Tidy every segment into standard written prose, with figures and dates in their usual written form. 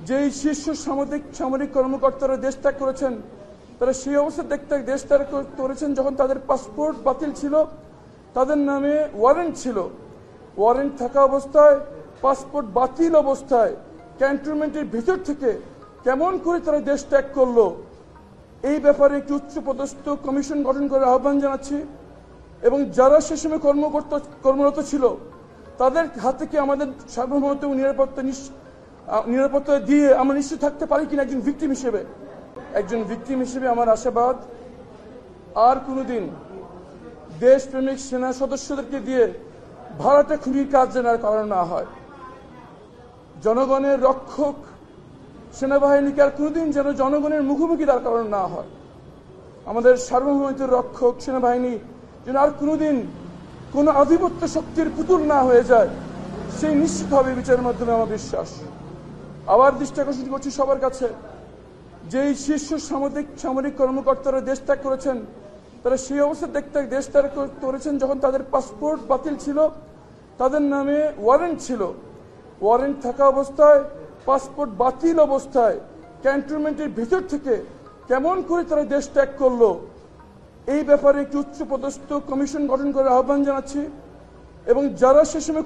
যেই শীর্ষ সামরিক কর্মকর্তারা দেশ ত্যাগ করেছেন, তারা সেই অবস্থা দেশ ত্যাগ করেছেন যখন তাদের পাসপোর্ট বাতিল ছিল, তাদের নামে ওয়ারেন্ট ছিল। ওয়ারেন্ট থাকা অবস্থায়, পাসপোর্ট বাতিল অবস্থায় ক্যান্টনমেন্টের ভিতর থেকে কেমন করে তারা দেশ ত্যাগ করলো, এই ব্যাপারে একটি উচ্চপদস্থ কমিশন গঠন করার আহ্বান জানাচ্ছি। এবং যারা সে সময় কর্মরত ছিল, তাদের হাত থেকে আমাদের সার্বভৌমত্ব এবং নিরাপত্তা দিয়ে আমরা নিশ্চিত থাকতে পারি কিনা একজন ভিকটিম হিসেবে আমার আশাবাদ, আর কোনোদিন দেশপ্রেমিক সেনা সদস্যদেরকে দিয়ে ভাড়াটে খুনির কাজ যেন আর করানো না হয়। জনগণের রক্ষক সেনাবাহিনীকে আর কোনোদিন যেন জনগণের মুখোমুখি দাঁড় করানো না হয়। আমাদের সার্বভৌমত্বের রক্ষক সেনাবাহিনী যেন আর কোনোদিন কোনো আধিপত্য শক্তির পুতুল না হয়ে যায়, সেই নিশ্চিত হবে বিচারের মাধ্যমে আমার বিশ্বাস। আবার দৃষ্টি আকর্ষণ করছি সবার কাছে, যেই শীর্ষ সামরিক কর্মকর্তারা দেশ ত্যাগ করেছেন, তারা সেই অবস্থা দেশ ত্যাগ করেছেন যখন তাদের পাসপোর্ট বাতিল ছিল, তাদের নামে ওয়ারেন্ট ছিল। ওয়ারেন্ট থাকা অবস্থায়, পাসপোর্ট বাতিল অবস্থায় ক্যান্টনমেন্টের ভিতর থেকে কেমন করে তারা দেশ ত্যাগ করলো, এই ব্যাপারে একটি উচ্চপদস্থ কমিশন গঠন করার আহ্বান জানাচ্ছি। এবং যারা সে সময়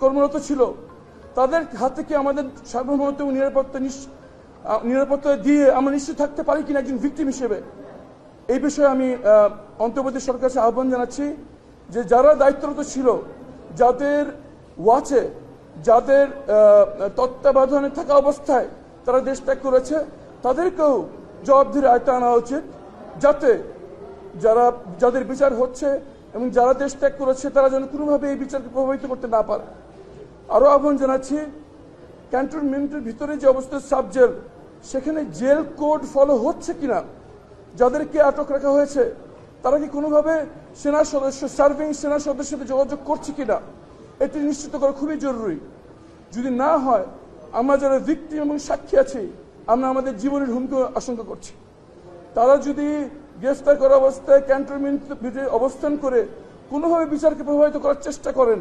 কর্মরত ছিল, তাদের হাত থেকে আমাদের সার্বভৌমত্ব এবং নিরাপত্তা দিয়ে আমরা নিশ্চিত থাকতে পারি কিনা একজন ভিকটিম হিসেবে, এই বিষয়ে আমি অন্তর্বর্তী সরকারের আহ্বান জানাচ্ছি যে যারা দায়িত্বরত ছিল, যাদের ওয়াচে, যাদের তত্ত্বাবধানে থাকা অবস্থায় তারা দেশ ত্যাগ করেছে, তাদেরকেও জবাবদিহির আয়ত্তে আনা উচিত, যাতে যাদের বিচার হচ্ছে এবং যারা দেশ ত্যাগ করেছে তারা যেন কোনোভাবে এই বিচারকে প্রভাবিত করতে না পারে। আরও আহ্বান জানাচ্ছি, ক্যান্টনমেন্টের ভিতরে যে অবস্থা সাবজেল, সেখানে জেল কোড ফলো হচ্ছে কিনা, যাদেরকে আটক রাখা হয়েছে তারা কি কোনোভাবে সার্ভিং সেনা সদস্যদের যোগাযোগ করছে কিনা, এটি নিশ্চিত করা খুবই জরুরি। যদি না হয়, আমরা যারা ভিকটিম এবং সাক্ষী আছি, আমরা আমাদের জীবনের হুমকি আশঙ্কা করছি। তারা যদি গ্রেফতার করা অবস্থায় ক্যান্টনমেন্ট ভিতরে অবস্থান করে কোনোভাবে বিচারকে প্রভাবিত করার চেষ্টা করেন,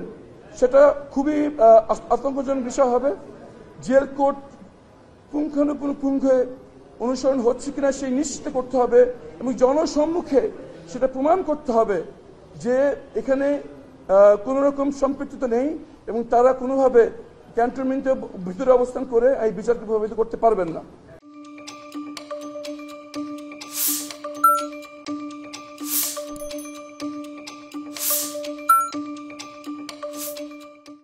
সেটা খুবই আতঙ্কজনক বিষয় হবে। জেল কোড পুঙ্খানুপুঙ্খে অনুসরণ হচ্ছে কিনা সেই নিশ্চিত করতে হবে এবং জনসম্মুখে সেটা প্রমাণ করতে হবে যে এখানে কোনো রকম সম্পৃক্ততা নেই এবং তারা কোনোভাবে ক্যান্টনমেন্টের ভিতরে অবস্থান করে এই বিচারকে প্রভাবিত করতে পারবেন না।